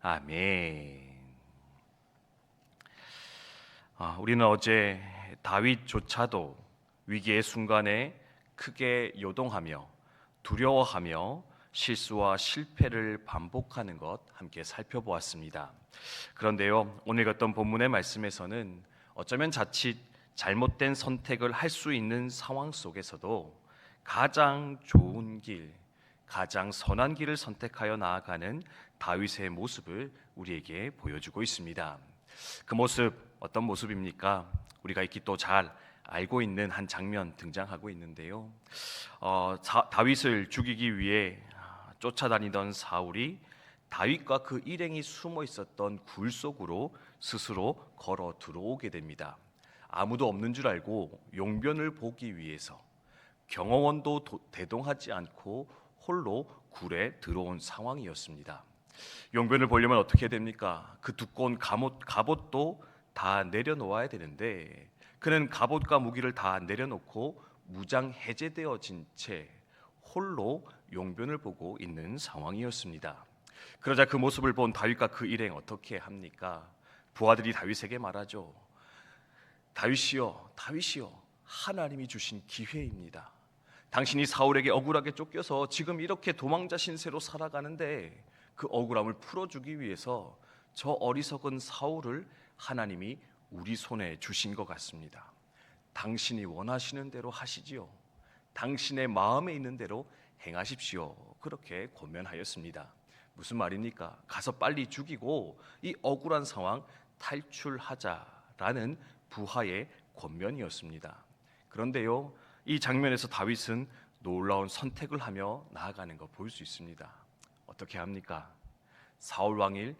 아멘. 우리는 어제 다윗조차도 위기의 순간에 크게 요동하며 두려워하며 실수와 실패를 반복하는 것 함께 살펴보았습니다. 그런데요, 오늘 읽었던 본문의 말씀에서는 어쩌면 자칫 잘못된 선택을 할 수 있는 상황 속에서도 가장 좋은 길, 가장 선한 길을 선택하여 나아가는 다윗의 모습을 우리에게 보여주고 있습니다. 그 모습 어떤 모습입니까? 우리가 익히 또 잘 알고 있는 한 장면 등장하고 있는데요. 다윗을 죽이기 위해 쫓아다니던 사울이 다윗과 그 일행이 숨어 있었던 굴 속으로 스스로 걸어 들어오게 됩니다. 아무도 없는 줄 알고 용변을 보기 위해서 경호원도 대동하지 않고 홀로 굴에 들어온 상황이었습니다. 용변을 보려면 어떻게 됩니까? 그 두꺼운 갑옷도 다 내려놓아야 되는데 그는 갑옷과 무기를 다 내려놓고 무장 해제되어진 채 홀로 용변을 보고 있는 상황이었습니다. 그러자 그 모습을 본 다윗과 그 일행 어떻게 합니까? 부하들이 다윗에게 말하죠. 다윗이여, 하나님이 주신 기회입니다. 당신이 사울에게 억울하게 쫓겨서 지금 이렇게 도망자 신세로 살아가는데 그 억울함을 풀어주기 위해서 저 어리석은 사울을 하나님이 우리 손에 주신 것 같습니다. 당신이 원하시는 대로 하시지요. 당신의 마음에 있는 대로 행하십시오. 그렇게 권면하였습니다. 무슨 말입니까? 가서 빨리 죽이고 이 억울한 상황 탈출하자라는 부하의 권면이었습니다. 그런데요, 이 장면에서 다윗은 놀라운 선택을 하며 나아가는 거 볼 수 있습니다. 어떻게 합니까? 사울 왕을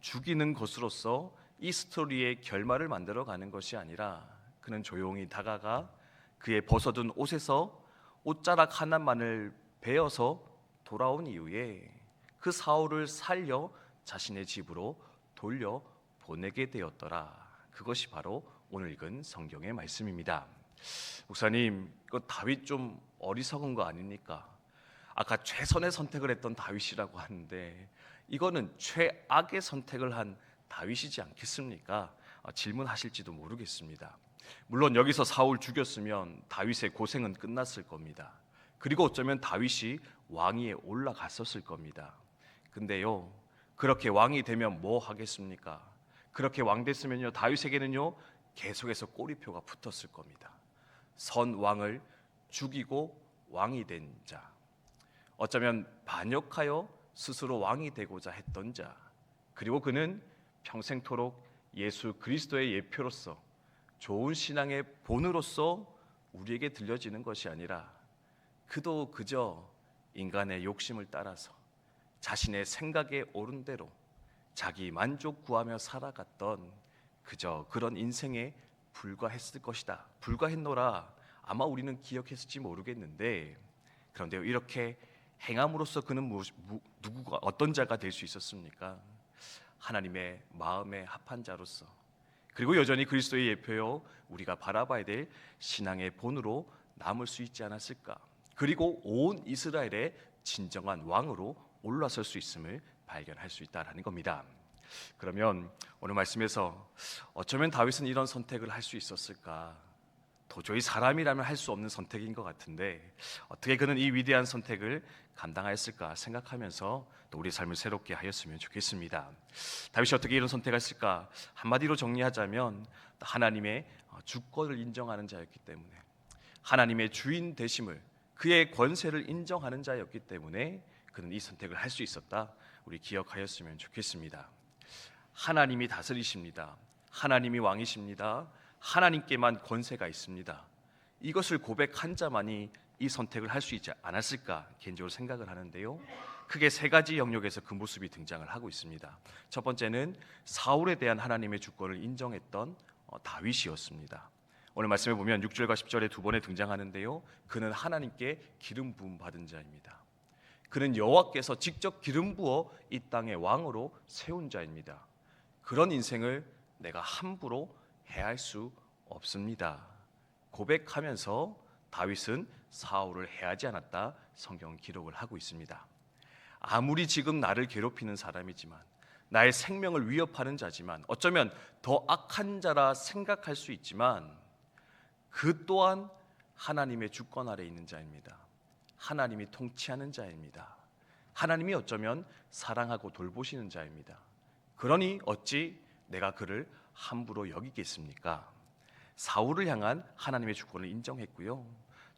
죽이는 것으로서 이 스토리의 결말을 만들어가는 것이 아니라 그는 조용히 다가가 그의 벗어둔 옷에서 옷자락 하나만을 베어서 돌아온 이후에 그 사울을 살려 자신의 집으로 돌려 보내게 되었더라. 그것이 바로 오늘 읽은 성경의 말씀입니다. 목사님, 그 다윗 좀 어리석은 거 아닙니까? 아까 최선의 선택을 했던 다윗이라고 하는데 이거는 최악의 선택을 한 다윗이지 않겠습니까? 질문하실지도 모르겠습니다. 물론 여기서 사울 죽였으면 다윗의 고생은 끝났을 겁니다. 그리고 어쩌면 다윗이 왕위에 올라갔었을 겁니다. 근데요, 그렇게 왕이 되면 뭐 하겠습니까? 그렇게 왕 됐으면요, 다윗에게는요 계속해서 꼬리표가 붙었을 겁니다. 선 왕을 죽이고 왕이 된 자, 어쩌면 반역하여 스스로 왕이 되고자 했던 자, 그리고 그는 평생토록 예수 그리스도의 예표로서 좋은 신앙의 본으로서 우리에게 들려지는 것이 아니라 그도 그저 인간의 욕심을 따라서 자신의 생각에 옳은 대로 자기 만족 구하며 살아갔던 그저 그런 인생에 불과했을 것이다. 불과했노라. 아마 우리는 기억했을지 모르겠는데, 그런데 이렇게 행함으로써 그는 누구가 어떤 자가 될 수 있었습니까? 하나님의 마음에 합한 자로서, 그리고 여전히 그리스도의 예표요 우리가 바라봐야 될 신앙의 본으로 남을 수 있지 않았을까? 그리고 온 이스라엘의 진정한 왕으로 올라설 수 있음을 발견할 수 있다라는 겁니다. 그러면 오늘 말씀에서 어쩌면 다윗은 이런 선택을 할 수 있었을까? 도저히 사람이라면 할 수 없는 선택인 것 같은데 어떻게 그는 이 위대한 선택을 감당하였을까 생각하면서 또 우리 삶을 새롭게 하였으면 좋겠습니다. 다윗이 어떻게 이런 선택을 했을까? 한마디로 정리하자면 하나님의 주권을 인정하는 자였기 때문에, 하나님의 주인 되심을, 그의 권세를 인정하는 자였기 때문에 그는 이 선택을 할 수 있었다. 우리 기억하였으면 좋겠습니다. 하나님이 다스리십니다. 하나님이 왕이십니다. 하나님께만 권세가 있습니다. 이것을 고백한 자만이 이 선택을 할 수 있지 않았을까 개인적으로 생각을 하는데요, 크게 세 가지 영역에서 그 모습이 등장을 하고 있습니다. 첫 번째는 사울에 대한 하나님의 주권을 인정했던 다윗이었습니다. 오늘 말씀에 보면 6절과 10절에 두 번에 등장하는데요, 그는 하나님께 기름 부음 받은 자입니다. 그는 여호와께서 직접 기름 부어 이 땅의 왕으로 세운 자입니다. 그런 인생을 내가 함부로 해할 수 없습니다. 고백하면서 다윗은 사울을 해하지 않았다 성경 기록을 하고 있습니다. 아무리 지금 나를 괴롭히는 사람이지만, 나의 생명을 위협하는 자지만 어쩌면 더 악한 자라 생각할 수 있지만 그 또한 하나님의 주권 아래 있는 자입니다. 하나님이 통치하는 자입니다. 하나님이 어쩌면 사랑하고 돌보시는 자입니다. 그러니 어찌 내가 그를 함부로 여기겠습니까? 사울을 향한 하나님의 주권을 인정했고요.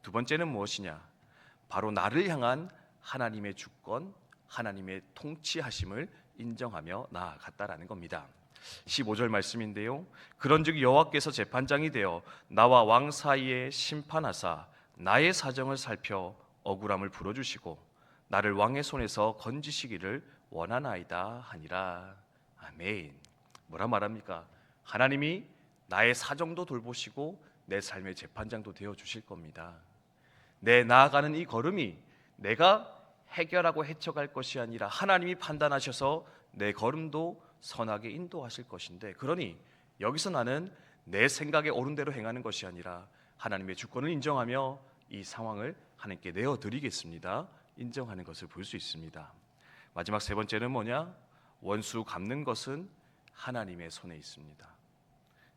두 번째는 무엇이냐? 바로 나를 향한 하나님의 주권, 하나님의 통치하심을 인정하며 나아갔다라는 겁니다. 15절 말씀인데요. 그런즉 여호와께서 재판장이 되어 나와 왕 사이에 심판하사 나의 사정을 살펴 억울함을 풀어주시고 나를 왕의 손에서 건지시기를 원하나이다 하니라. 아멘. 뭐라 말합니까? 하나님이 나의 사정도 돌보시고 내 삶의 재판장도 되어 주실 겁니다. 내 나아가는 이 걸음이 내가 해결하고 헤쳐갈 것이 아니라 하나님이 판단하셔서 내 걸음도 선하게 인도하실 것인데, 그러니 여기서 나는 내 생각에 옳은 대로 행하는 것이 아니라 하나님의 주권을 인정하며 이 상황을 하나님께 내어드리겠습니다. 인정하는 것을 볼 수 있습니다. 마지막 세 번째는 뭐냐? 원수 갚는 것은 하나님의 손에 있습니다.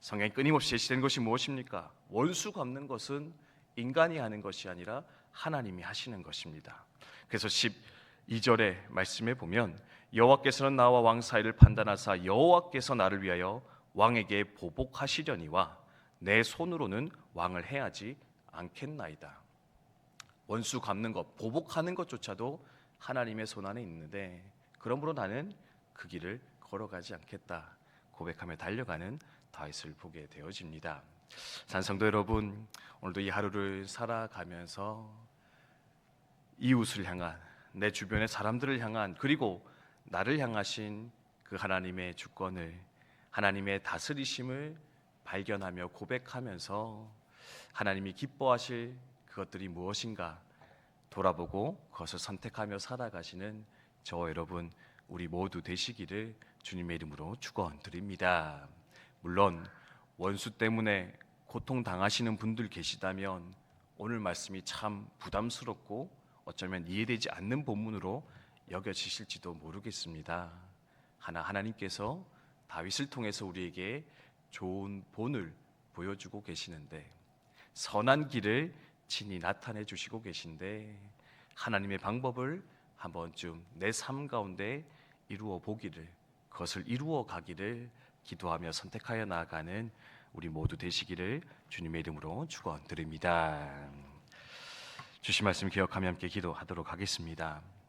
성경에 끊임없이 제시된 것이 무엇입니까? 원수 갚는 것은 인간이 하는 것이 아니라 하나님이 하시는 것입니다. 그래서 12절의 말씀에 보면 여호와께서는 나와 왕 사이를 판단하사 여호와께서 나를 위하여 왕에게 보복하시려니와 내 손으로는 왕을 해하지 않겠나이다. 원수 갚는 것, 보복하는 것조차도 하나님의 손 안에 있는데 그러므로 나는 그 길을 걸어가지 않겠다 고백하며 달려가는 다윗을 보게 되어집니다. 산성도 여러분, 오늘도 이 하루를 살아가면서 이웃을 향한, 내 주변의 사람들을 향한, 그리고 나를 향하신 그 하나님의 주권을, 하나님의 다스리심을 발견하며 고백하면서 하나님이 기뻐하실 그것들이 무엇인가 돌아보고 그것을 선택하며 살아가시는 저와 여러분 우리 모두 되시기를 주님의 이름으로 축원드립니다. 물론 원수 때문에 고통당하시는 분들 계시다면 오늘 말씀이 참 부담스럽고 어쩌면 이해되지 않는 본문으로 여겨지실지도 모르겠습니다. 하나님께서 다윗을 통해서 우리에게 좋은 본을 보여주고 계시는데, 선한 길을 친히 나타내 주시고 계신데 하나님의 방법을 한 번쯤 내 삶 가운데 이루어 보기를, 그것을 이루어 가기를 기도하며 선택하여 나아가는 우리 모두 되시기를 주님의 이름으로 축원드립니다. 주신 말씀 기억하며 함께 기도하도록 하겠습니다.